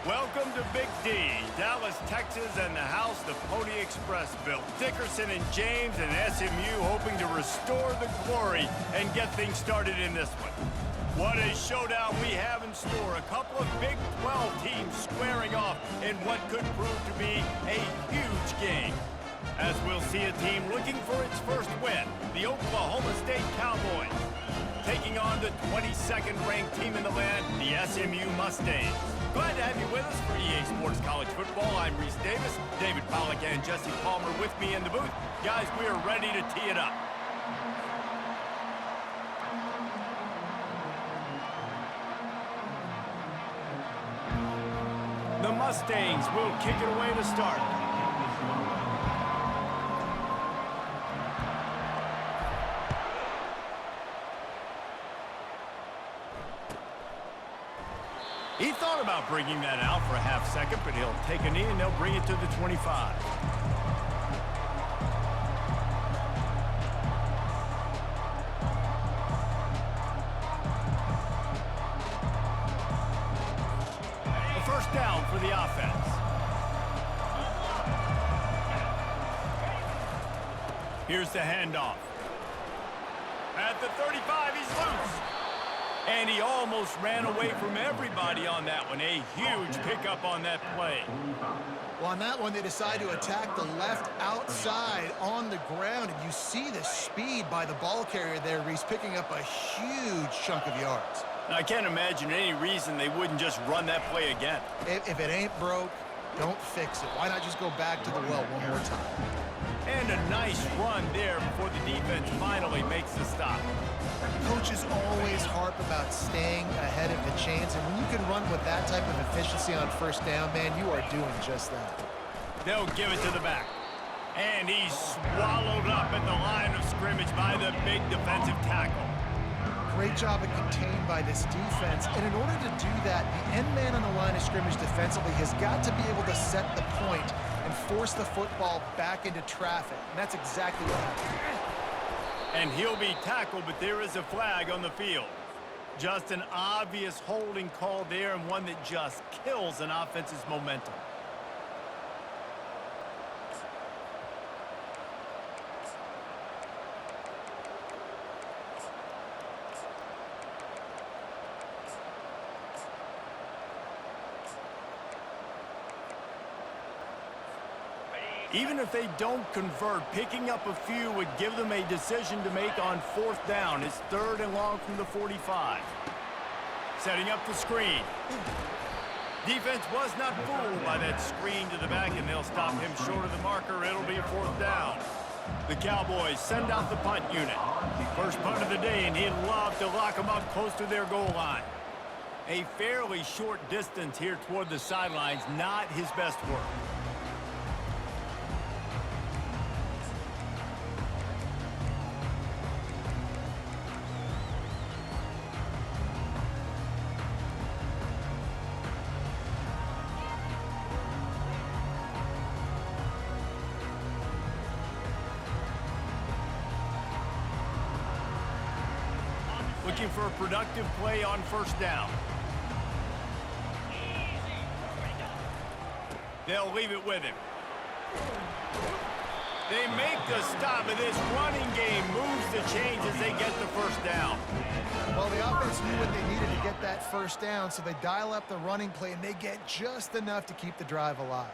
Welcome to Big D, Dallas, Texas, and the house the Pony Express built. Dickerson and James and SMU hoping to restore the glory and get things started in this one. What a showdown we have in store. A couple of Big 12 teams squaring off in what could prove to be a huge game. As we'll see a team looking for its first win, the Oklahoma State Cowboys, taking on the 22nd ranked team in the land, the SMU Mustangs. Glad to have you with us for EA Sports College Football. I'm Reese Davis, David Pollack and Jesse Palmer with me in the booth. Guys, we are ready to tee it up. The Mustangs will kick it away to start. He thought about bringing that out for a half second, but he'll take a knee and they'll bring it to the 25. A first down for the offense. Here's the handoff. At the 35, he's loose. And he almost ran away from everybody on that one. A huge pickup on that play. Well, on that one, they decide to attack the left outside on the ground. And you see the speed by the ball carrier there, Reese, picking up a huge chunk of yards. I can't imagine any reason they wouldn't just run that play again. If it ain't broke, don't fix it. Why not just go back to the well one more time? And a nice run there before the defense finally makes the stop. Coaches always harp about staying ahead of the chains, and when you can run with that type of efficiency on first down, man, you are doing just that. They'll give it to the back. And he's swallowed up at the line of scrimmage by the big defensive tackle. Great job of contained by this defense, and in order to do that, the end man on the line of scrimmage defensively has got to be able to set the point and force the football back into traffic, and that's exactly what happened. And he'll be tackled, but there is a flag on the field. Just an obvious holding call there, and one that just kills an offense's momentum. Even if they don't convert, picking up a few would give them a decision to make on fourth down. It's 3rd and long from the 45. Setting up the screen. Defense was not fooled by that screen to the back, and they'll stop him short of the marker. It'll be a 4th down. The Cowboys send out the punt unit. First punt of the day, and he'd love to lock them up close to their goal line. A fairly short distance here toward the sidelines, not his best work. Looking for a productive play on first down. They'll leave it with him. They make the stop, and this running game moves the chains as they get the first down. Well, the offense knew what they needed to get that first down, so they dial up the running play, and they get just enough to keep the drive alive.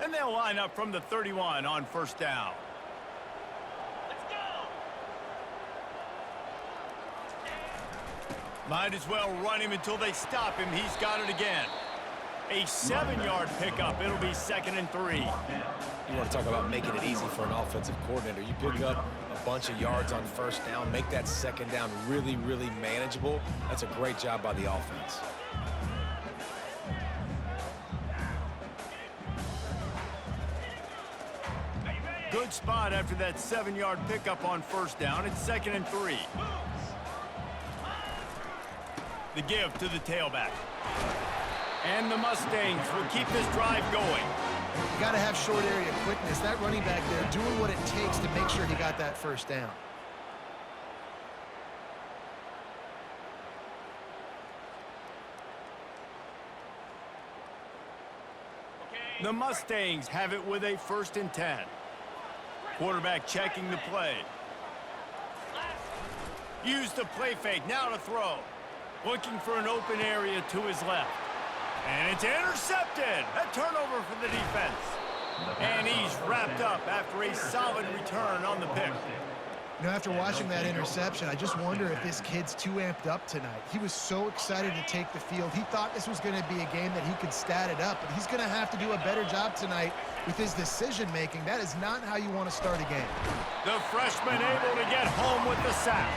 And they'll line up from the 31 on first down. Let's go! Might as well run him until they stop him. He's got it again. A 7-yard pickup. It'll be 2nd and 3. You want to talk about making it easy for an offensive coordinator. You pick up a bunch of yards on first down, make that second down really, really manageable. That's a great job by the offense. Good spot after that 7-yard pickup on first down. It's 2nd and 3. The give to the tailback. And the Mustangs will keep this drive going. You got to have short area quickness. That running back there doing what it takes to make sure he got that first down. The Mustangs have it with a 1st and 10. Quarterback checking the play. Use the play fake, now to throw. Looking for an open area to his left. And it's intercepted. A turnover for the defense. And he's wrapped up after a solid return on the pick. You know, after watching that interception, I just wonder if this kid's too amped up tonight. He was so excited to take the field. He thought this was going to be a game that he could stat it up, but he's going to have to do a better job tonight with his decision-making. That is not how you want to start a game. The freshman able to get home with the sack.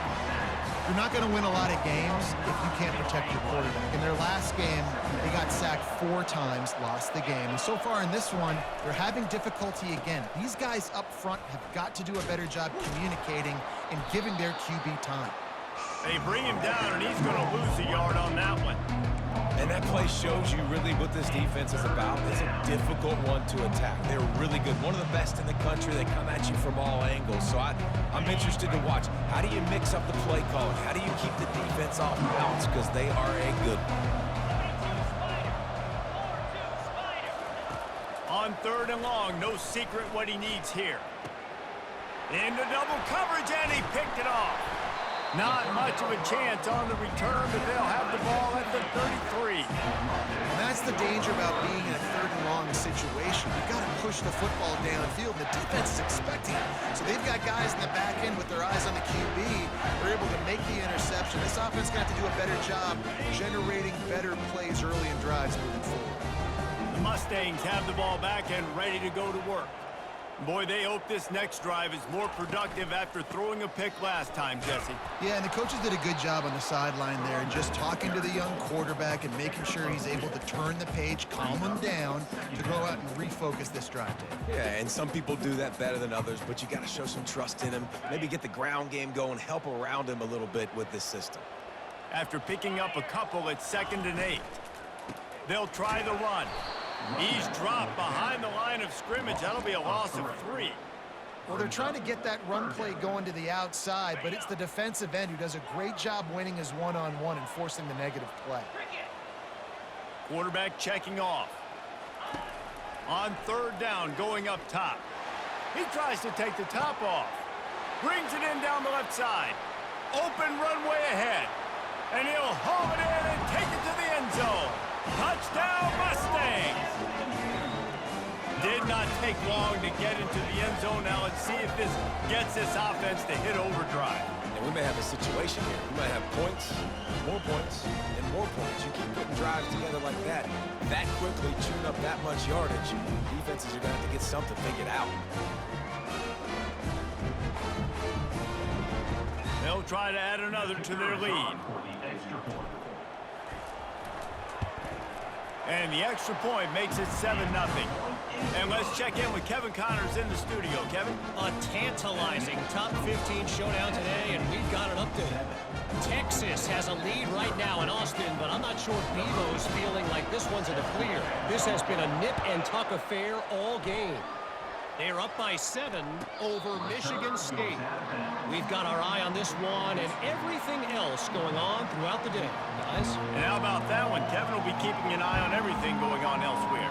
You're not going to win a lot of games if you can't protect your quarterback. In their last game, they got sacked 4 times, lost the game. And so far in this one, they're having difficulty again. These guys up front have got to do a better job communicating and giving their QB time. They bring him down, and he's going to lose a yard on that one. And that play shows you really what this defense is about. It's a difficult one to attack. They're really good. One of the best in the country. They come at you from all angles. So I'm interested to watch. How do you mix up the play calling? How do you keep the defense off balance? Because they are a good one. On 3rd and long, no secret what he needs here. Into double coverage, and he picked it off. Not much of a chance on the return, but they'll have the ball at the 33. And that's the danger about being in a 3rd and long situation. You've got to push the football downfield, and the defense is expecting it. So they've got guys in the back end with their eyes on the QB. They're able to make the interception. This offense is going to have to do a better job generating better plays early in drives moving forward. The Mustangs have the ball back and ready to go to work. Boy, they hope this next drive is more productive after throwing a pick last time, Jesse. Yeah, and the coaches did a good job on the sideline there and just talking to the young quarterback and making sure he's able to turn the page, calm him down to go out and refocus this drive, Dave. Yeah, and some people do that better than others, but you got to show some trust in him. Maybe get the ground game going, help around him a little bit with this system. After picking up a couple at 2nd and 8, they'll try the run. He's dropped behind the line of scrimmage. That'll be a loss of 3. Well, they're trying to get that run play going to the outside, but it's the defensive end who does a great job winning his one-on-one and forcing the negative play. Quarterback checking off. On 3rd down, going up top. He tries to take the top off. Brings it in down the left side. Open runway ahead. And he'll haul it in and take it to the end zone. Touchdown, Mustangs! Did not take long to get into the end zone. Now let's see if this gets this offense to hit overdrive. And we may have a situation here. We might have points, and more points. You keep putting drives together like that quickly, tune up that much yardage. Defenses are going to have to get something figured out. They'll try to add another to their lead. And the extra point makes it 7-0. And let's check in with Kevin Connors in the studio. Kevin? A tantalizing top 15 showdown today, and we've got an update. Texas has a lead right now in Austin, but I'm not sure Bevo's feeling like this one's in the clear. This has been a nip-and-tuck affair all game. They're up by 7 over Michigan State. We've got our eye on this one and everything else going on throughout the day, guys. And how about that one? Kevin will be keeping an eye on everything going on elsewhere.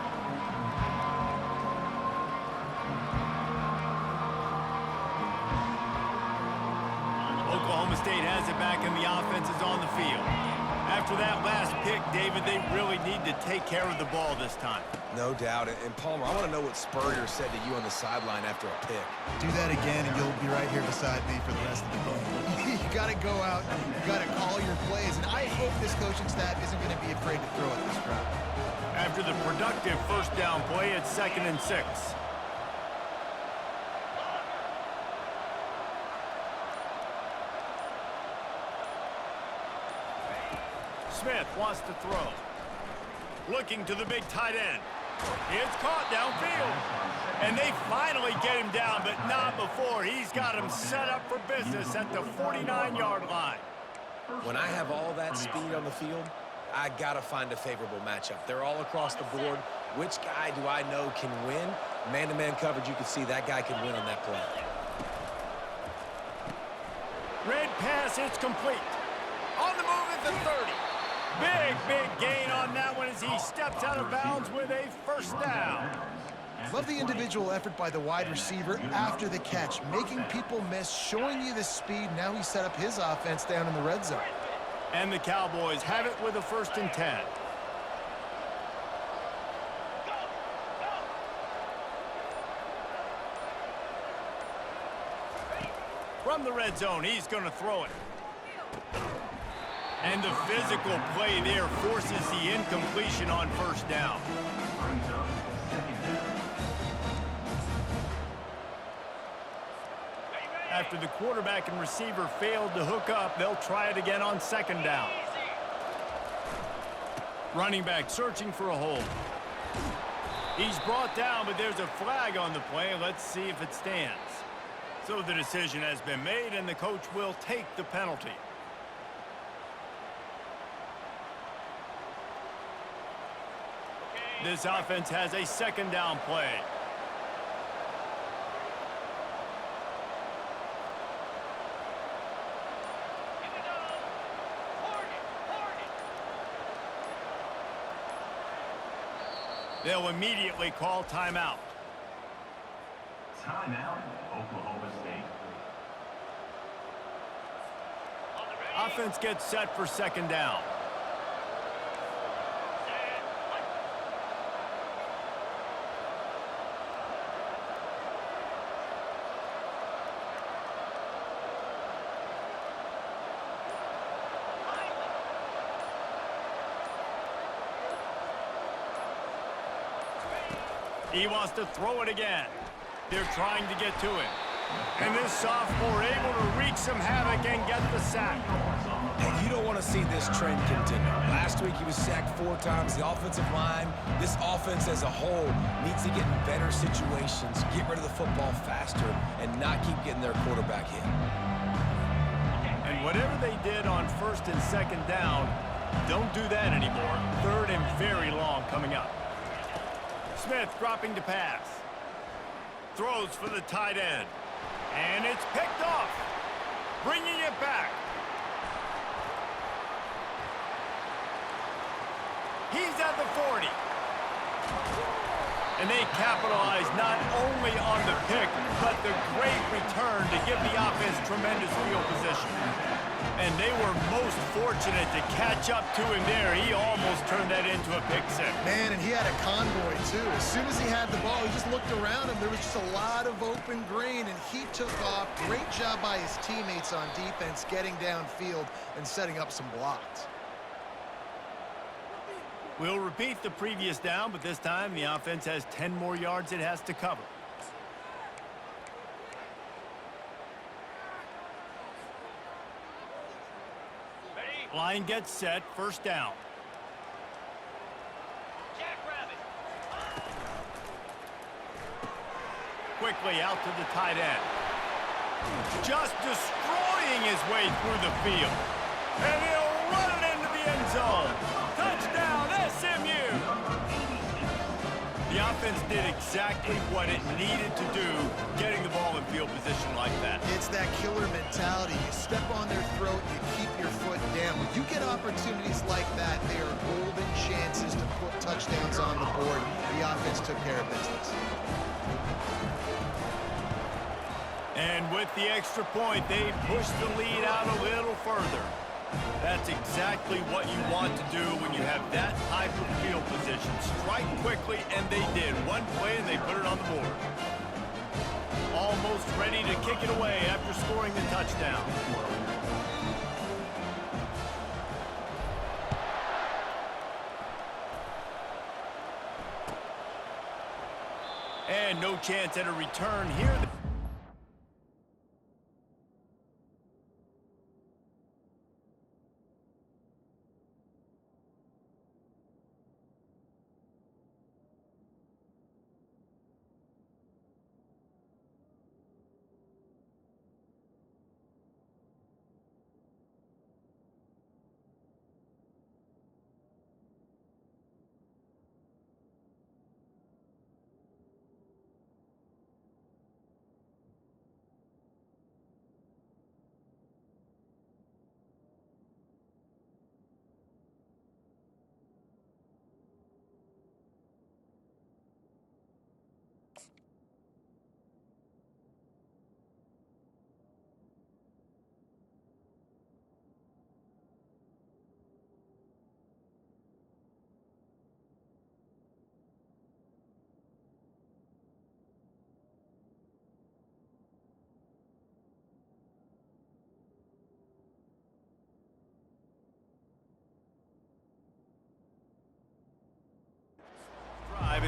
Oklahoma State has it back and the offense is on the field. After that last pick, David, they really need to take care of the ball this time. No doubt. And Palmer, I want to know what Spurrier said to you on the sideline after a pick. Do that again, and you'll be right here beside me for the rest of the game. You got to go out, you got to call your plays, and I hope this coaching staff isn't going to be afraid to throw at this crowd. After the productive 1st down play, it's 2nd and 6. Smith wants to throw. Looking to the big tight end. It's caught downfield. And they finally get him down, but not before. He's got him set up for business at the 49-yard line. When I have all that speed on the field, I got to find a favorable matchup. They're all across the board. Which guy do I know can win? Man-to-man coverage, you can see that guy can win on that play. Red pass, it's complete. On the move at the 30. Big gain on that one as he steps out of bounds with a first down. Love the individual effort by the wide receiver after the catch, making people miss, showing you the speed. Now he set up his offense down in the red zone. And the Cowboys have it with a 1st and 10. From the red zone, he's going to throw it. And the physical play there forces the incompletion on 1st down. After the quarterback and receiver failed to hook up, they'll try it again on 2nd down. Running back searching for a hole. He's brought down, but there's a flag on the play. Let's see if it stands. So the decision has been made, and the coach will take the penalty. This offense has a 2nd down play. They'll immediately call timeout. Timeout, Oklahoma State. Offense gets set for 2nd down. He wants to throw it again. They're trying to get to him. And this sophomore able to wreak some havoc and get the sack. And you don't want to see this trend continue. Last week he was sacked 4 times. The offensive line, this offense as a whole, needs to get in better situations, get rid of the football faster, and not keep getting their quarterback hit. And whatever they did on 1st and 2nd down, don't do that anymore. 3rd and very long coming up. Smith dropping to pass. Throws for the tight end. And it's picked off. Bringing it back. He's at the 40. And they capitalize not only on the pick, but the great return to give the offense tremendous field position. And they were most fortunate to catch up to him there. He almost turned that into a pick six. Man, and he had a convoy, too. As soon as he had the ball, he just looked around him. There was just a lot of open green, and he took off. Great job by his teammates on defense, getting downfield and setting up some blocks. We'll repeat the previous down, but this time the offense has 10 more yards it has to cover. Line gets set, 1st down. Quickly out to the tight end. Just destroying his way through the field. And he'll run it into the end zone. Touchdown, SMU! The offense did exactly what it needed to do, getting the ball in field position like that. It's that killer mentality. You step on their throat, you keep your foot down. When you get opportunities like that, they are golden chances to put touchdowns on the board. The offense took care of business. And with the extra point, they push the lead out a little further. That's exactly what you want to do when you have that type of field position. Strike quickly, and they did. One play, and they put it on the board. Almost ready to kick it away after scoring the touchdown. And no chance at a return here.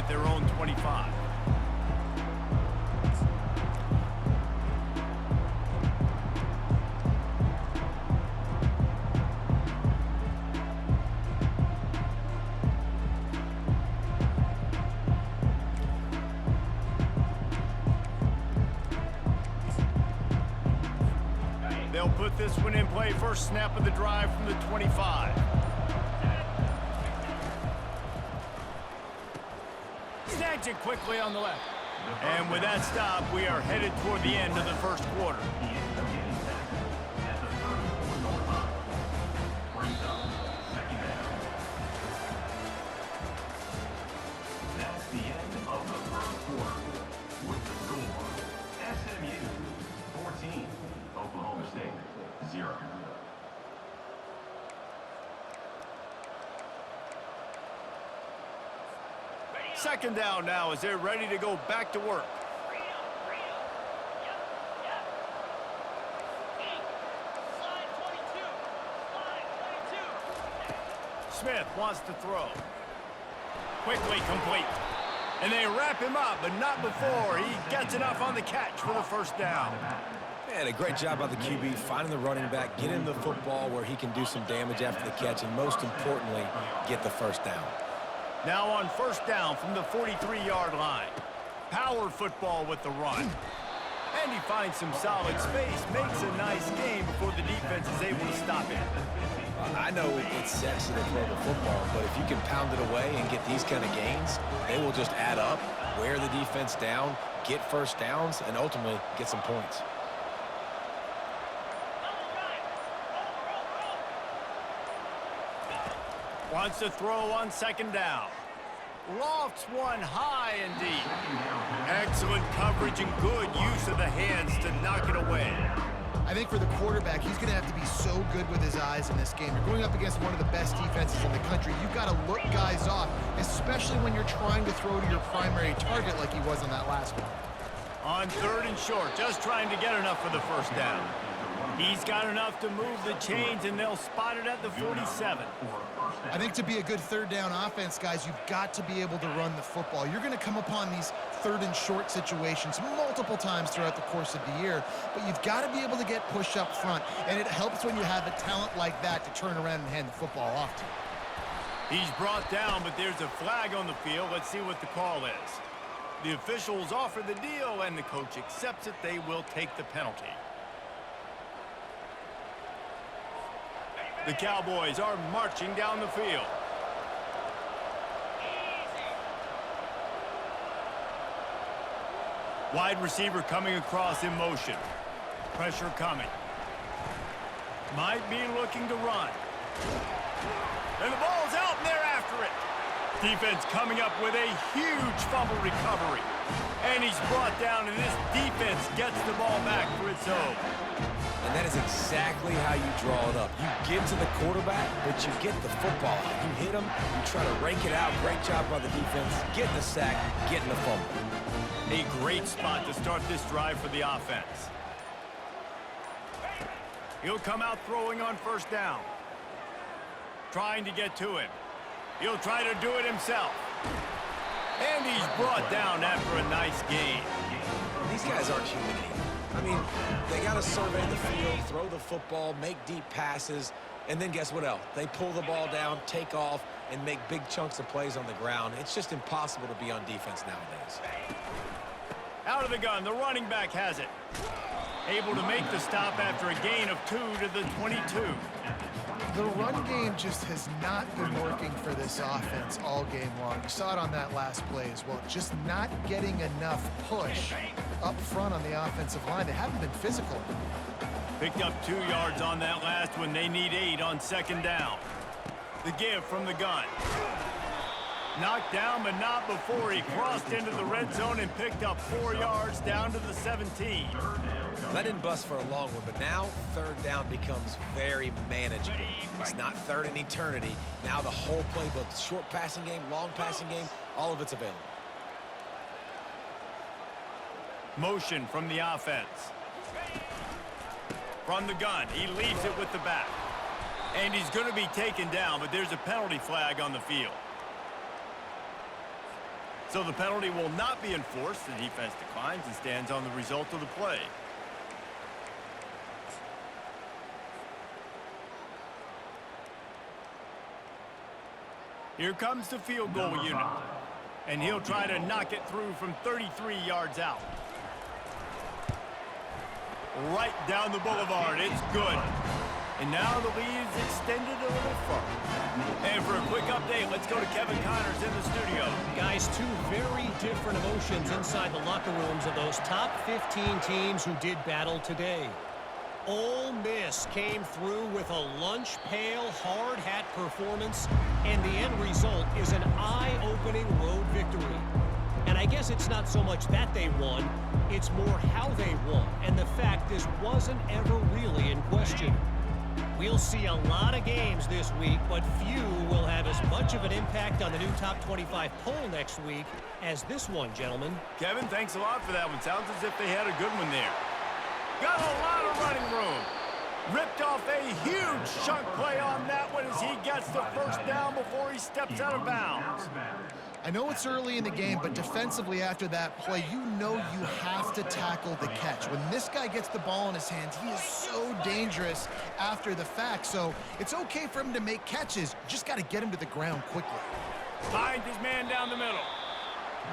at their own 25. They'll put this one in play. First snap of the drive from the 25. Snags it quickly on the left. And with that stop, we are headed toward the end of the first quarter. That's the end of the first quarter. With the score, SMU 14, Oklahoma State 0. Second down now as they're ready to go back to work. Smith wants to throw. Quickly complete. And they wrap him up, but not before he gets enough on the catch for the first down. Man, a great job by the QB finding the running back, getting him the football where he can do some damage after the catch, and most importantly, get the first down. Now on first down from the 43-yard line. Power football with the run. And he finds some solid space, makes a nice game before the defense is able to stop him. I know it's sexy to throw the football, but if you can pound it away and get these kind of gains, they will just add up, wear the defense down, get first downs, and ultimately get some points. Wants to throw on second down. Lofts one high and deep. Excellent coverage and good use of the hands to knock it away. I think for the quarterback, he's going to have to be so good with his eyes in this game. You're going up against one of the best defenses in the country. You've got to look guys off, especially when you're trying to throw to your primary target like he was on that last one. On third and short, just trying to get enough for the first down. He's got enough to move the chains, and they'll spot it at the 47. I think to be a good third down offense, guys, you've got to be able to run the football. You're going to come upon these third and short situations multiple times throughout the course of the year, but you've got to be able to get push up front, and it helps when you have a talent like that to turn around and hand the football off to. He's brought down, but there's a flag on the field. Let's see what the call is. The officials offer the deal, and the coach accepts it. They will take the penalty. The Cowboys are marching down the field. Wide receiver coming across in motion. Pressure coming. Might be looking to run. And the ball's out, and they're after it. Defense coming up with a huge fumble recovery. And he's brought down, and this defense gets the ball back for its own. And that is exactly how you draw it up. You get to the quarterback, but you get the football. You hit him, you try to rake it out. Great job by the defense. Getting the sack, getting the fumble. A great spot to start this drive for the offense. He'll come out throwing on first down. Trying to get to him. He'll try to do it himself. And he's brought down after a nice gain. These guys aren't human anymore. I mean, they got to survey the field, throw the football, make deep passes, and then guess what else? They pull the ball down, take off, and make big chunks of plays on the ground. It's just impossible to be on defense nowadays. Out of the gun, the running back has it. Able to make the stop after a gain of 2 to the 22. The run game just has not been working for this offense all game long. You saw it on that last play as well. Just not getting enough push up front on the offensive line. They haven't been physical. Picked up 2 yards on that last one. They need 8 on second down. The give from the gun. Knocked down, but not before he crossed into the red zone and picked up 4 yards down to the 17. That didn't bust for a long one, but now third down becomes very manageable. It's not third in eternity. Now the whole playbook, short passing game, long passing game, all of it's available. Motion from the offense. From the gun, he leaves it with the back. And he's going to be taken down, but there's a penalty flag on the field. So the penalty will not be enforced. The defense declines and stands on the result of the play. Here comes the field goal unit. And he'll try to knock it through from 33 yards out. Right down the boulevard. It's good. And now the lead is extended a little further. And for a quick update, let's go to Kevin Connors in the studio. Guys, two very different emotions inside the locker rooms of those top 15 teams who did battle today. Ole Miss came through with a lunch pail, hard hat performance, and the end result is an eye-opening road victory. And I guess it's not so much that they won, it's more how they won, and the fact this wasn't ever really in question. We'll see a lot of games this week, but few will have as much of an impact on the new top 25 poll next week as this one, gentlemen. Kevin, thanks a lot for that one. Sounds as if they had a good one there. Got a lot of running room. Ripped off a huge chunk play on that one as he gets the first down before he steps out of bounds. I know it's early in the game, but defensively after that play, you know you have to tackle the catch. When this guy gets the ball in his hands, he is so dangerous after the fact. So it's okay for him to make catches. Just got to get him to the ground quickly. Finds his man down the middle.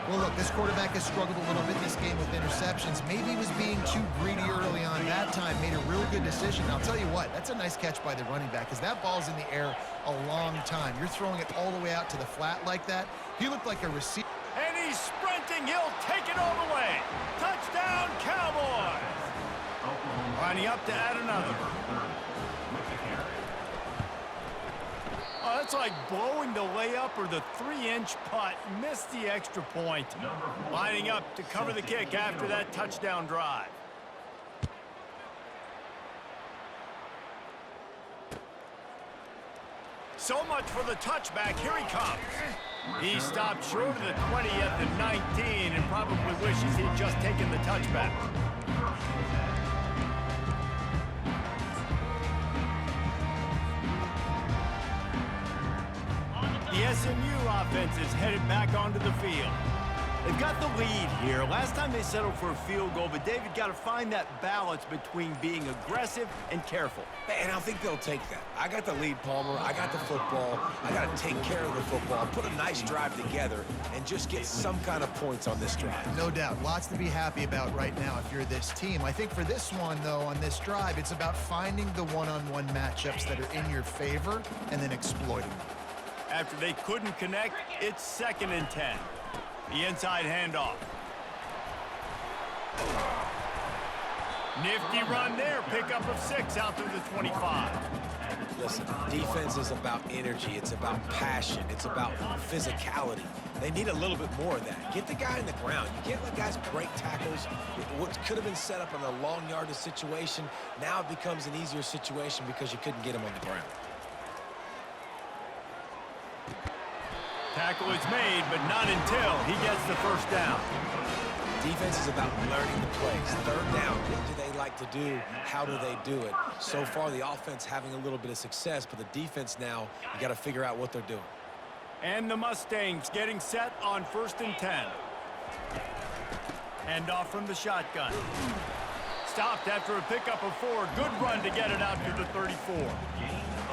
Well, look, this quarterback has struggled a little bit this game with interceptions. Maybe he was being too greedy early on that time, made a real good decision. I'll tell you what, that's a nice catch by the running back because that ball's in the air a long time. You're throwing it all the way out to the flat like that. He looked like a receiver. And he's sprinting. He'll take it all the way. Touchdown, Cowboys. Lining up to add another. Oh, that's like blowing the layup or the 3-inch putt. Missed the extra point. Lining up to cover the kick after that touchdown drive. So much for the touchback. Here he comes. He stopped short of the 20 at the 19 and probably wishes he'd just taken the touchback. The SMU offense is headed back onto the field. They've got the lead here. Last time they settled for a field goal, but David got to find that balance between being aggressive and careful. And I think they'll take that. I got the lead, Palmer. I got the football. I got to take care of the football, put a nice drive together, and just get some kind of points on this drive. No doubt. Lots to be happy about right now if you're this team. I think for this one, though, on this drive, it's about finding the one-on-one matchups that are in your favor and then exploiting them. After they couldn't connect, it's 2nd and 10. The inside handoff. Nifty run there. Pickup of 6 out to the 25. Listen, defense is about energy. It's about passion. It's about physicality. They need a little bit more of that. Get the guy in the ground. You can't let guys break tackles. What could have been set up in a long yardage situation, now it becomes an easier situation because you couldn't get him on the ground. Tackle is made, but not until he gets the first down. Defense is about learning the plays. 3rd down, what do they like to do? How do they do it? So far, the offense having a little bit of success, but the defense now, you got to figure out what they're doing. And the Mustangs getting set on 1st and 10. Hand off from the shotgun. Stopped after a pickup of 4. Good run to get it out to the 34.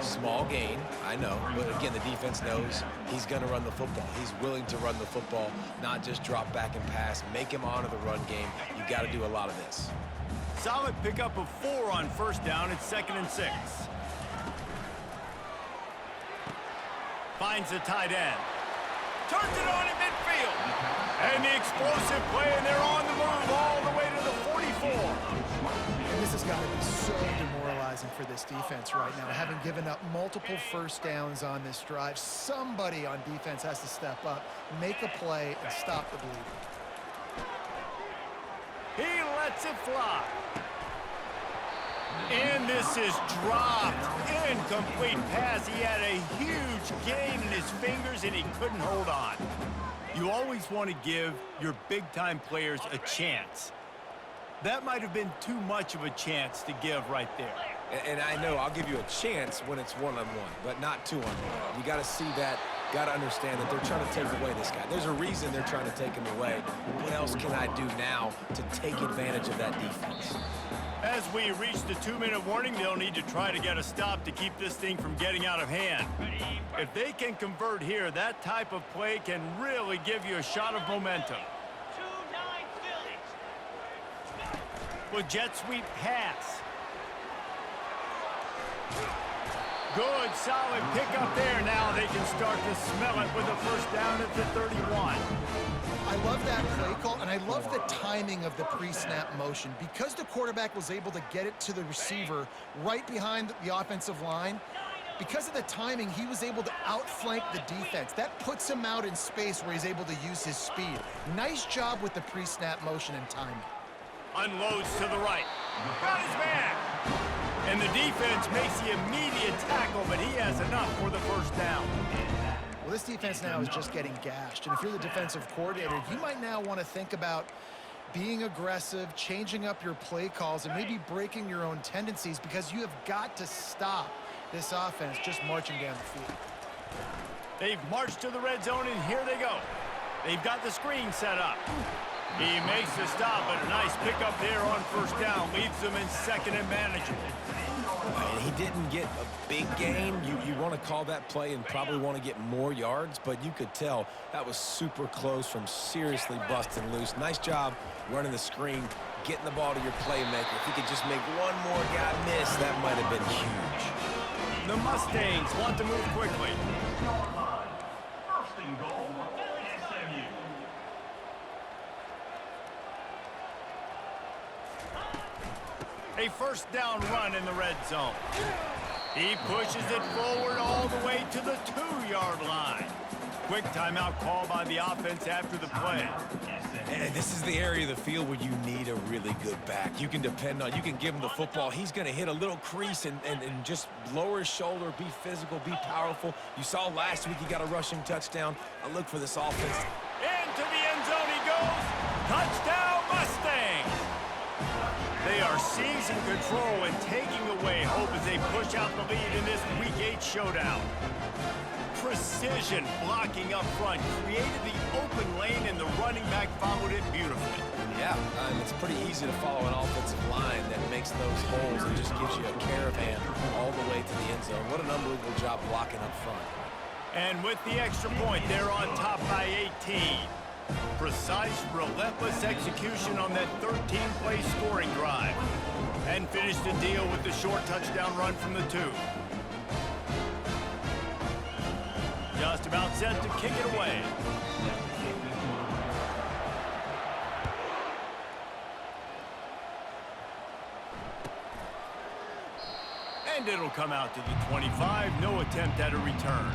Small gain, I know, but again, the defense knows he's going to run the football. He's willing to run the football, not just drop back and pass, make him honor the run game. You got to do a lot of this. Solid pickup of 4 on 1st down. It's 2nd and 6. Finds the tight end. Turns it on in midfield. And the explosive play, and they're on the move all the way to the 44. And this has got to be so demoralizing for this defense right now. Having given up multiple 1st downs on this drive, somebody on defense has to step up, make a play, and stop the bleeding. He lets it fly. And this is dropped. Incomplete pass. He had a huge gain in his fingers, and he couldn't hold on. You always want to give your big-time players a chance. That might have been too much of a chance to give right there. And I know I'll give you a chance when it's one-on-one, but not two-on-one. You got to see that got to understand that they're trying to take away this guy. There's a reason they're trying to take him away. What else can I do now to take advantage of that defense? As we reach the 2-minute warning, they'll need to try to get a stop to keep this thing from getting out of hand. If they can convert here, that type of play can really give you a shot of momentum. With jet sweep pass. Good, solid pickup there. Now they can start to smell it with a first down at the 31. I love that play call, and I love the timing of the pre-snap motion. Because the quarterback was able to get it to the receiver right behind the offensive line, because of the timing, he was able to outflank the defense. That puts him out in space where he's able to use his speed. Nice job with the pre-snap motion and timing. Unloads to the right. Got his back. And the defense makes the immediate tackle, but he has enough for the first down. Well, this defense now is just getting gashed. And if you're the defensive coordinator, you might now want to think about being aggressive, changing up your play calls, and maybe breaking your own tendencies, because you have got to stop this offense just marching down the field. They've marched to the red zone, and here they go. They've got the screen set up. He makes the stop, but a nice pickup there on first down. Leaves them in second and manageable. And he didn't get a big gain. You want to call that play and probably want to get more yards, but you could tell that was super close from seriously busting loose. Nice job running the screen, getting the ball to your playmaker. If he could just make one more guy miss, that might have been huge. The Mustangs want to move quickly. First and goal, SMU. A first down run in the red zone. He pushes it forward all the way to the 2-yard line. Quick timeout call by the offense after the play. And this is the area of the field where you need a really good back. You can depend on, you can give him the football. He's going to hit a little crease and just lower his shoulder, be physical, be powerful. You saw last week he got a rushing touchdown. I look for this offense. Into the end zone he goes. Touchdown Mustangs. They are seizing control and taking away hope as they push out the lead in this Week 8 showdown. Precision blocking up front created the open lane, and the running back followed it beautifully. Yeah, it's pretty easy to follow an offensive line that makes those holes and just gives you a caravan all the way to the end zone. What an unbelievable job blocking up front. And with the extra point, they're on top by 18. Precise, relentless execution on that 13-play scoring drive. And finish the deal with the short touchdown run from the 2. Just about set to kick it away. And it'll come out to the 25. No attempt at a return.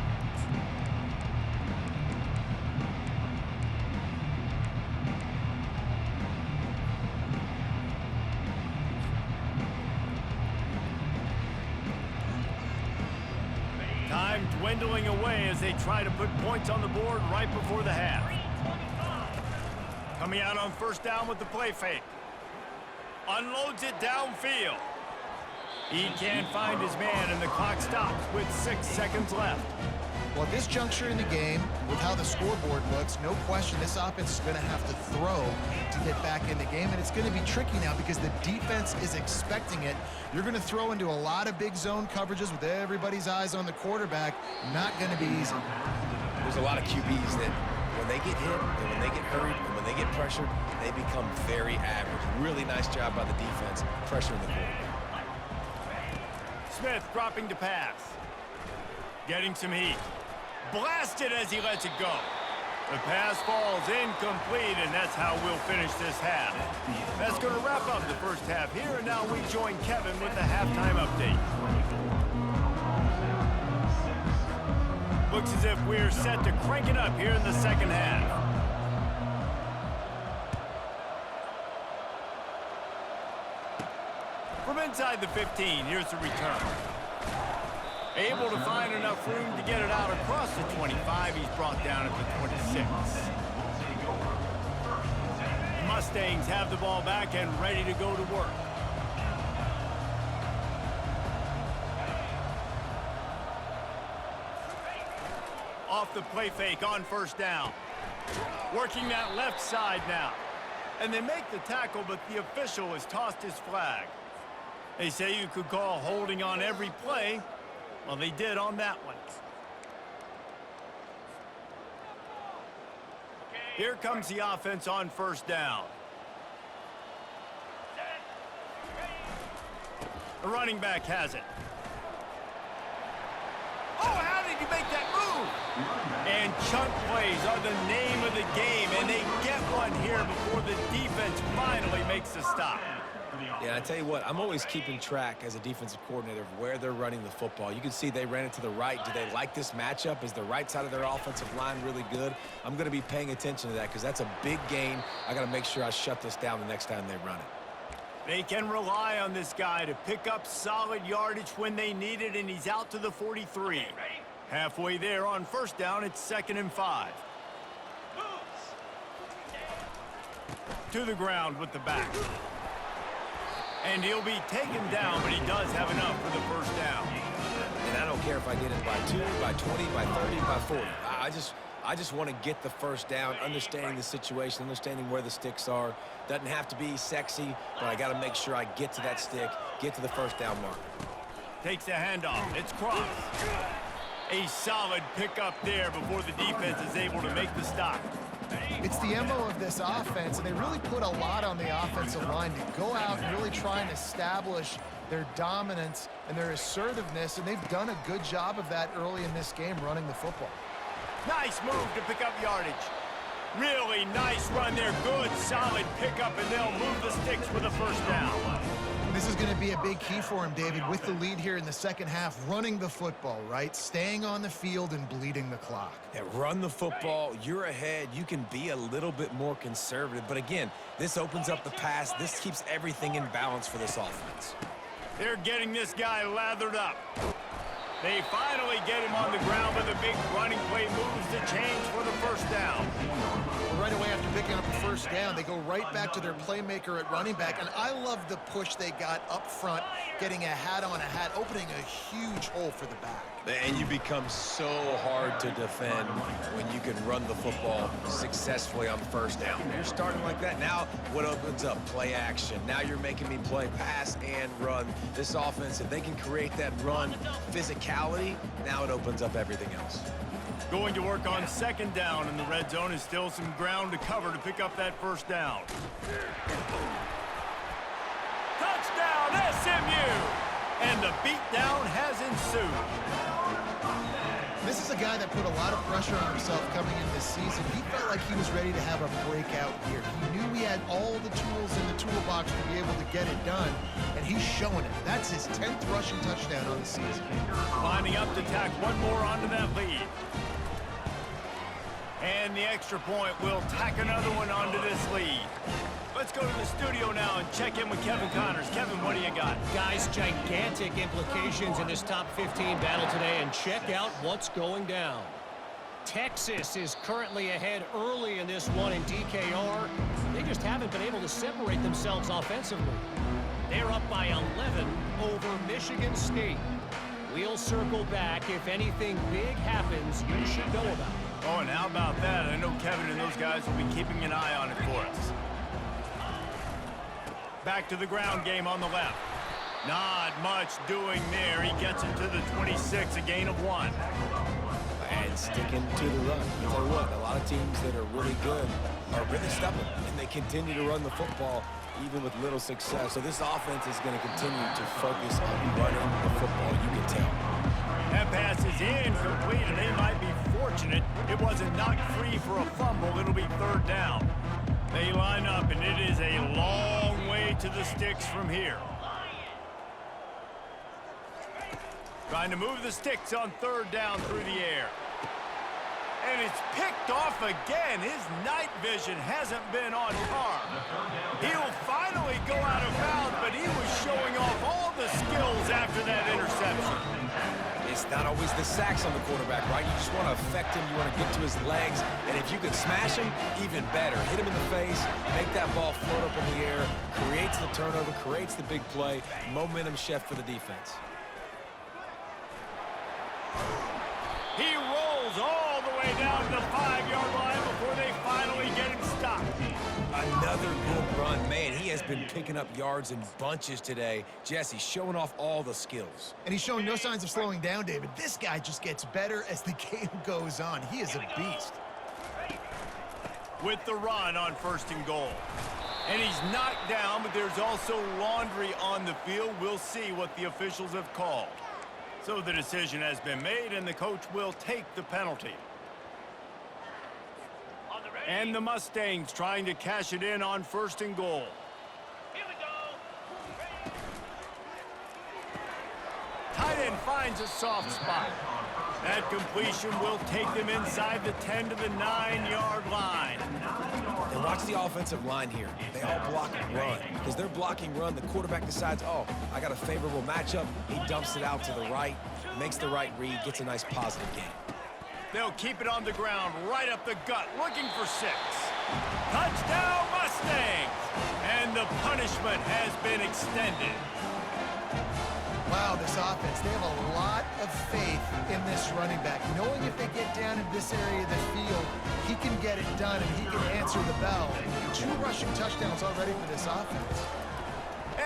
Time dwindling away as they try to put points on the board right before the half. Coming out on first down with the play fake. Unloads it downfield. He can't find his man, and the clock stops with 6 seconds left. Well, at this juncture in the game, with how the scoreboard looks, no question this offense is going to have to throw to get back in the game, and it's going to be tricky now because the defense is expecting it. You're going to throw into a lot of big zone coverages with everybody's eyes on the quarterback. Not going to be easy. There's a lot of QBs that when they get hit and when they get hurried and when they get pressured, they become very average. Really nice job by the defense pressuring the quarterback. Smith dropping to pass. Getting some heat. Blasted as he lets it go. The pass falls incomplete, and that's how we'll finish this half. That's going to wrap up the first half here, and now we join Kevin with the halftime update. Looks as if we're set to crank it up here in the second half. From inside the 15, here's the return. Able to find enough room to get it out across the 25. He's brought down at the 26. The Mustangs have the ball back and ready to go to work. Off the play fake on first down. Working that left side now. And they make the tackle, but the official has tossed his flag. They say you could call holding on every play. Well, they did on that one. Here comes the offense on first down. The running back has it. Oh, how did you make that move? And chunk plays are the name of the game, and they get one here before the defense finally makes a stop. Yeah, I tell you what, I'm always keeping track as a defensive coordinator of where they're running the football. You can see they ran it to the right. Do they like this matchup? Is the right side of their offensive line really good? I'm going to be paying attention to that because that's a big gain. I got to make sure I shut this down the next time they run it. They can rely on this guy to pick up solid yardage when they need it, and he's out to the 43. Halfway there on first down, it's 2nd and 5. To the ground with the back. And he'll be taken down, but he does have enough for the first down. And I don't care if I get it by 2, by 20, by 30, by 40. I just want to get the first down, understanding the situation, understanding where the sticks are. Doesn't have to be sexy, but I got to make sure I get to that stick, get to the first down marker. Takes a handoff. It's Cross. A solid pickup there before the defense is able to make the stop. It's the MO of this offense, and they really put a lot on the offensive line to go out and really try and establish their dominance and their assertiveness, and they've done a good job of that early in this game running the football. Nice move to pick up yardage. Really nice run there. Good, solid pickup, and they'll move the sticks with a first down. This is going to be a big key for him, David, with the lead here in the second half, running the football, right? Staying on the field and bleeding the clock. Yeah, run the football. You're ahead. You can be a little bit more conservative. But again, this opens up the pass. This keeps everything in balance for this offense. They're getting this guy lathered up. They finally get him on the ground with a big running play, moves the change for the first down. Right away after picking up the first down, they go right back to their playmaker at running back. And I love the push they got up front, getting a hat on a hat, opening a huge hole for the back. And you become so hard to defend when you can run the football successfully on first down. You're starting like that. Now what opens up? Play action. Now you're making me play pass and run. This offense, if they can create that run physicality, now it opens up everything else. Going to work on second down, and the red zone is still some ground to cover to pick up that first down. Touchdown, SMU! And the beatdown has ensued. This is a guy that put a lot of pressure on himself coming into this season. He felt like he was ready to have a breakout year. He knew he had all the tools in the toolbox to be able to get it done, and he's showing it. That's his 10th rushing touchdown on the season. Lining up to tack one more onto that lead. And the extra point will tack another one onto this lead. Let's go to the studio now and check in with Kevin Connors. Kevin, what do you got? Guys, gigantic implications in this top 15 battle today, and check out what's going down. Texas is currently ahead early in this one in DKR. They just haven't been able to separate themselves offensively. They're up by 11 over Michigan State. We'll circle back if anything big happens you should know about. Oh, and how about that? I know Kevin and those guys will be keeping an eye on it for us. Back to the ground game on the left. Not much doing there. He gets it to the 26, a gain of 1. And sticking to the run. You know what? A lot of teams that are really good are really stubborn, and they continue to run the football even with little success. So this offense is going to continue to focus on running the football. You can tell. That pass is incomplete, and they might be fortunate it wasn't knocked free for a fumble. It'll be third down. They line up, and it is a long way to the sticks from here. Trying to move the sticks on third down through the air. And it's picked off again. His night vision hasn't been on par. He'll finally go out of bounds, but he was showing off all the skills after that interception. It's not always the sacks on the quarterback, right? You just want to affect him. You want to get to his legs. And if you can smash him, even better. Hit him in the face, make that ball float up in the air, creates the turnover, creates the big play, momentum shift for the defense. He rolls all the down to the 5-yard line before they finally get him stopped. Another good run. Man, he has been picking up yards in bunches today. Jesse showing off all the skills. And he's showing no signs of slowing down, David. This guy just gets better as the game goes on. He is a beast. With the run on 1st and goal. And he's knocked down, but there's also laundry on the field. We'll see what the officials have called. So the decision has been made, and the coach will take the penalty. And the Mustangs trying to cash it in on 1st and goal. Here we go. Tight end finds a soft spot. That completion will take them inside the 10 to the 9-yard line. And watch the offensive line here. They all block and run. Because they're blocking run, the quarterback decides, oh, I got a favorable matchup. He dumps it out to the right, makes the right read, gets a nice positive gain. They'll keep it on the ground, right up the gut, looking for 6. Touchdown, Mustangs! And the punishment has been extended. Wow, this offense, they have a lot of faith in this running back, knowing if they get down in this area of the field, he can get it done and he can answer the bell. 2 rushing touchdowns already for this offense.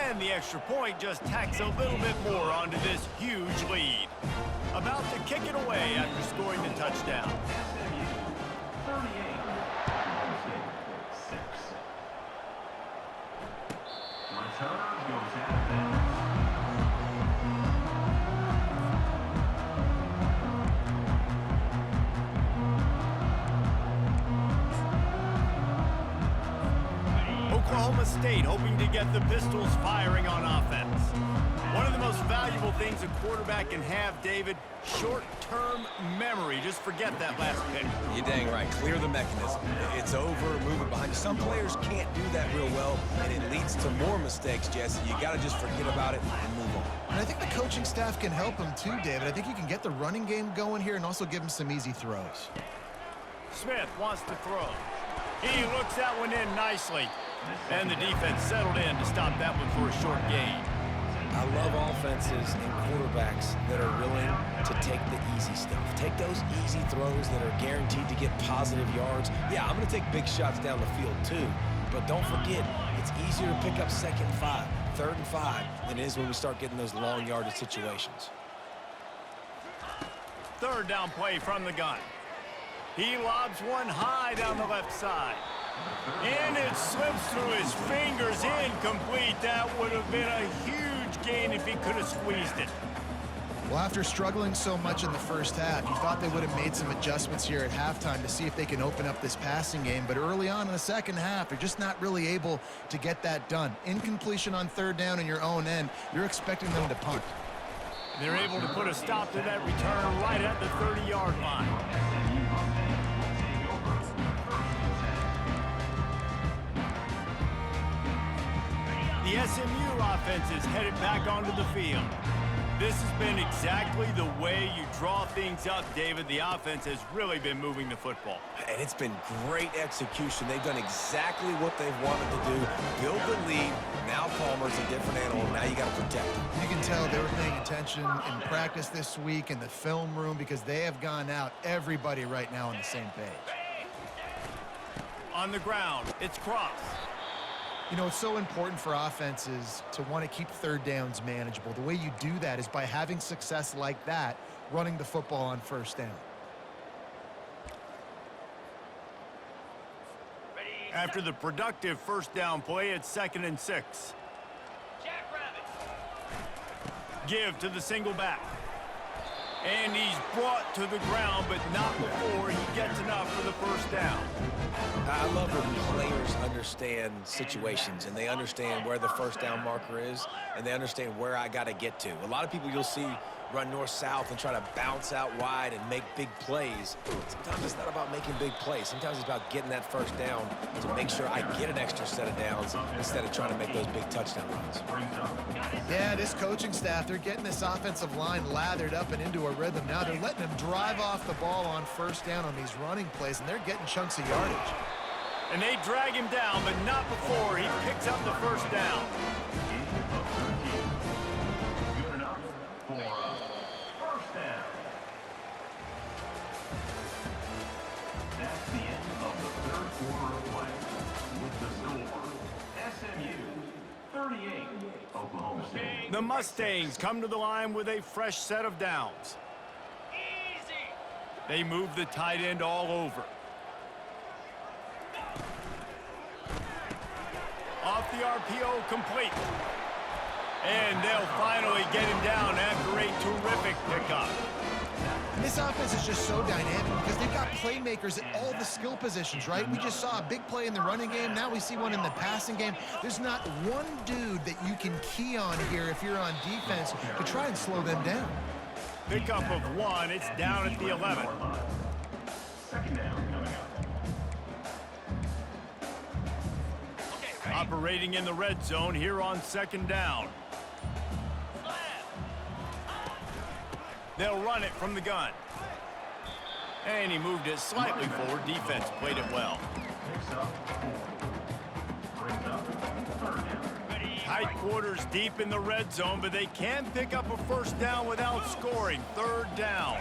And the extra point just tacks a little bit more onto this huge lead. About to kick it away after scoring the touchdown. SMU 38, Oklahoma State 6. Return goes out of bounds. Oklahoma State hoping to get the Pistols firing on offense. One of the most valuable things a quarterback can have, David, short-term memory. Just forget that last pick. You're dang right. Clear the mechanism. It's over, move it behind you. Some players can't do that real well, and it leads to more mistakes, Jesse. You got to just forget about it and move on. And I think the coaching staff can help him too, David. I think he can get the running game going here and also give him some easy throws. Smith wants to throw. He looks that one in nicely. And the defense settled in to stop that one for a short gain. I love offenses and quarterbacks that are willing to take the easy stuff. Take those easy throws that are guaranteed to get positive yards. Yeah, I'm going to take big shots down the field too. But don't forget, it's easier to pick up 2nd and 5, 3rd and 5 than it is when we start getting those long yardage situations. 3rd down play from the gun. He lobs one high down the left side. And it slips through his fingers, incomplete. That would have been a huge gain if he could have squeezed it. Well, after struggling so much in the first half, you thought they would have made some adjustments here at halftime to see if they can open up this passing game. But early on in the second half, they're just not really able to get that done. Incompletion on 3rd down in your own end, you're expecting them to punt. They're able to put a stop to that return right at the 30-yard line. The SMU offense is headed back onto the field. This has been exactly the way you draw things up, David. The offense has really been moving the football. And it's been great execution. They've done exactly what they've wanted to do. Build the lead. Now Palmer's a different animal. Now you got to protect him. You can tell they were paying attention in practice this week in the film room because they have gone out, everybody right now on the same page. On the ground, it's Cross. You know, it's so important for offenses to want to keep 3rd downs manageable. The way you do that is by having success like that, running the football on 1st down. After the productive 1st down play, it's 2nd and 6. Give to the single back. And he's brought to the ground, but not before he gets enough for the 1st down. I love when players understand situations and they understand where the 1st down marker is and they understand where I got to get to. A lot of people you'll see run north-south and try to bounce out wide and make big plays. Sometimes it's not about making big plays. Sometimes it's about getting that 1st down to make sure I get an extra set of downs instead of trying to make those big touchdown runs. Yeah, this coaching staff, they're getting this offensive line lathered up and into a rhythm. Now they're letting them drive off the ball on 1st down on these running plays, and they're getting chunks of yardage. And they drag him down, but not before he picks up the 1st down. Good enough for 1st down. 38, Oklahoma State. The Mustangs come to the line with a fresh set of downs. Easy. They move the tight end all over. Off the RPO, complete. And they'll finally get him down after a terrific pickup. And this offense is just so dynamic because they've got playmakers at all the skill positions, right? We just saw a big play in the running game. Now we see one in the passing game. There's not one dude that you can key on here if you're on defense to try and slow them down. Pickup of 1. It's down at the 11. Second down coming up. Operating in the red zone here on second down. They'll run it from the gun. And he moved it slightly forward. Defense played it well. Picks up 4. Brings up third down. Tight quarters deep in the red zone, but they can pick up a first down without scoring. Third down.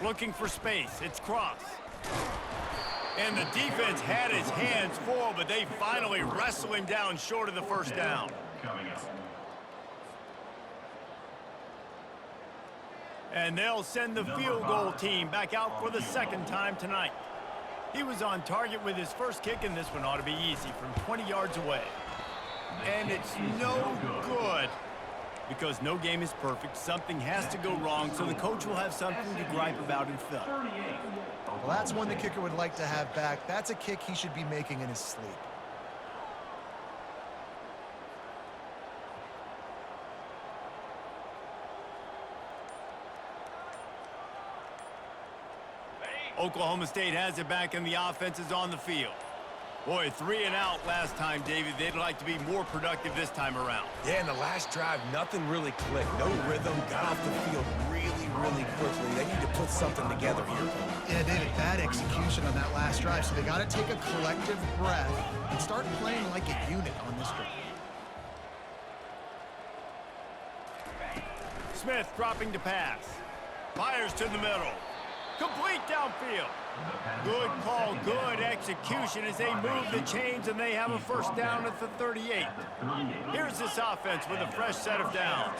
Looking for space. It's cross. And the defense had his hands full, but they finally wrestle him down short of the first down. Coming up. And they'll send the field goal team back out for the second time tonight. He was on target with his first kick, and this one ought to be easy from 20 yards away. And it's no good because no game is perfect. Something has to go wrong, so the coach will have something to gripe about in film. Well, that's one the kicker would like to have back. That's a kick he should be making in his sleep. Oklahoma State has it back, and the offense is on the field. Boy, 3 and out last time, David. They'd like to be more productive this time around. Yeah, in the last drive, nothing really clicked. No rhythm, got off the field really quickly. They need to put something together here. Yeah, David, bad execution on that last drive, so they got to take a collective breath and start playing like a unit on this drive. Smith dropping to pass. Fires to the middle. Complete downfield. Good call, good execution as they move the chains and they have a first down at the 38. Here's this offense with a fresh set of downs.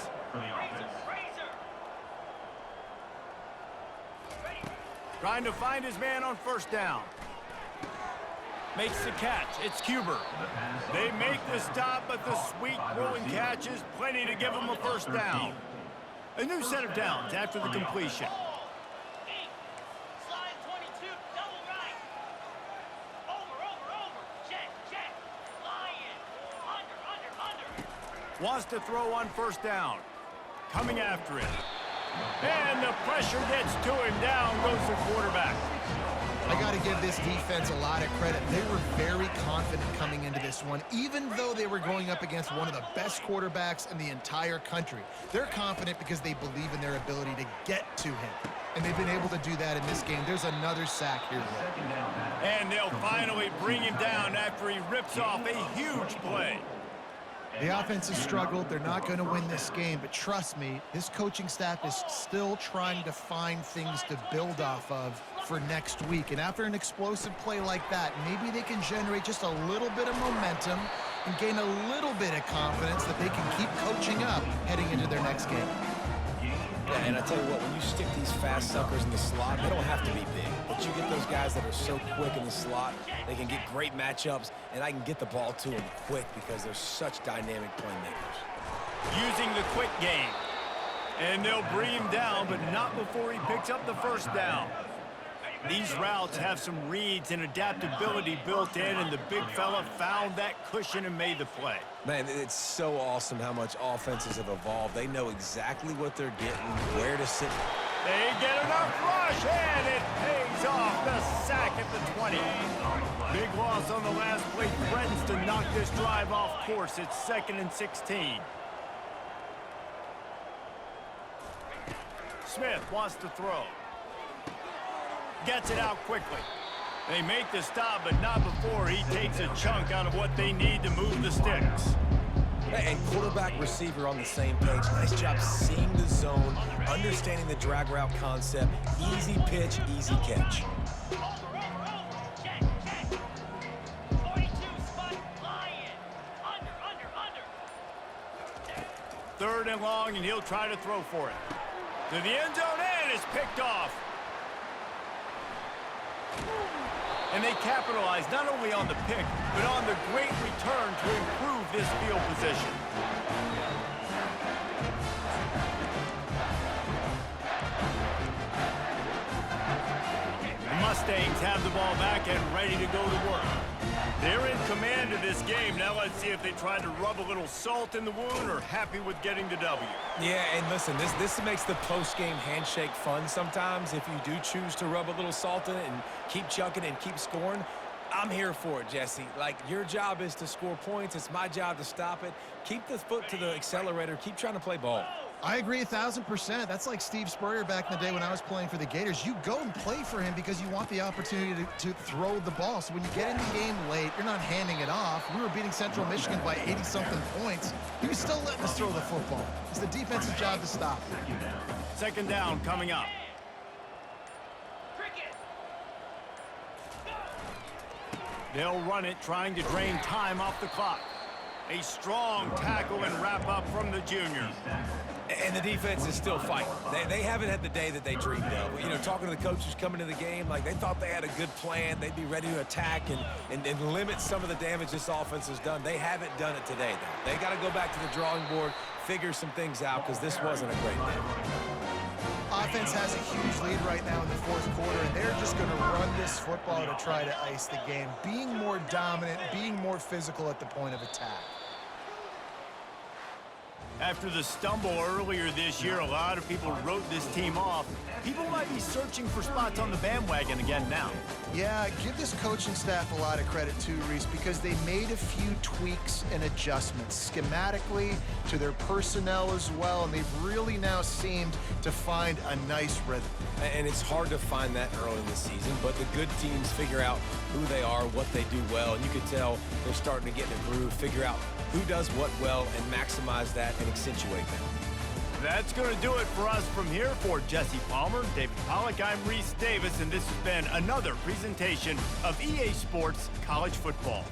Trying to find his man on first down. Makes the catch. It's Cuber. They make the stop, but the sweet throwing catch is plenty to give them a first down. A new set of downs after the completion. Wants to throw on first down. Coming after it. And the pressure gets to him. Down goes the quarterback. I got to give this defense a lot of credit. They were very confident coming into this one, even though they were going up against one of the best quarterbacks in the entire country. They're confident because they believe in their ability to get to him. And they've been able to do that in this game. There's another sack here. And they'll finally bring him down after he rips off a huge play. The offense has struggled. They're not going to win this game, but trust me, this coaching staff is still trying to find things to build off of for next week. And after an explosive play like that, maybe they can generate just a little bit of momentum and gain a little bit of confidence that they can keep coaching up heading into their next game. Yeah, and I tell you what, when you stick these fast suckers in the slot, they don't have to be big. But you get those guys that are so quick in the slot, they can get great matchups, and I can get the ball to them quick because they're such dynamic playmakers. Using the quick game. And they'll bring him down, but not before he picks up the first down. These routes have some reads and adaptability built in, and the big fella found that cushion and made the play. Man, it's so awesome how much offenses have evolved. They know exactly what they're getting, where to sit. They get enough rush, and it pays off. The sack at the 20. Big loss on the last play threatens to knock this drive off course. It's 2nd and 16. Smith wants to throw. Gets it out quickly. They make the stop, but not before he takes a chunk out of what they need to move the sticks. And quarterback receiver on the same page. Nice job seeing the zone, understanding the drag route concept. Easy pitch, easy catch. 3rd and long, and he'll try to throw for it. To the end zone, and it's picked off. And they capitalize not only on the pick, but on the great return to improve this field position. The Mustangs have the ball back and ready to go to work. They're in command of this game. Now let's see if they try to rub a little salt in the wound or happy with getting the W. Yeah, and listen, this makes the post-game handshake fun sometimes. If you do choose to rub a little salt in it and keep chucking and keep scoring, I'm here for it, Jesse. Like, your job is to score points. It's my job to stop it. Keep the foot to the accelerator. Keep trying to play ball. I agree 1,000%. That's like Steve Spurrier back in the day when I was playing for the Gators. You go and play for him because you want the opportunity to throw the ball. So when you get in the game late, you're not handing it off. We were beating Central Michigan by 80-something points. He was still letting us throw the football. It's the defense's job to stop it. 2nd down coming up. They'll run it, trying to drain time off the clock. A strong tackle and wrap up from the junior. And the defense is still fighting. They haven't had the day that they dreamed of. You know, talking to the coaches coming to the game, like they thought they had a good plan. They'd be ready to attack and limit some of the damage this offense has done. They haven't done it today, though. They got to go back to the drawing board, figure some things out, because this wasn't a great day. Offense has a huge lead right now in the 4th quarter, and they're just going to run this football to try to ice the game. Being more dominant, being more physical at the point of attack. After the stumble earlier this year, a lot of people wrote this team off. People might be searching for spots on the bandwagon again now. Yeah, give this coaching staff a lot of credit too, Reese, because they made a few tweaks and adjustments schematically to their personnel as well, and they've really now seemed to find a nice rhythm. And it's hard to find that early in the season, but the good teams figure out who they are, what they do well, and you can tell they're starting to get in a groove, figure out who does what well, and maximize that and accentuate that. That's going to do it for us from here. For Jesse Palmer, David Pollack, I'm Reese Davis, and this has been another presentation of EA Sports College Football.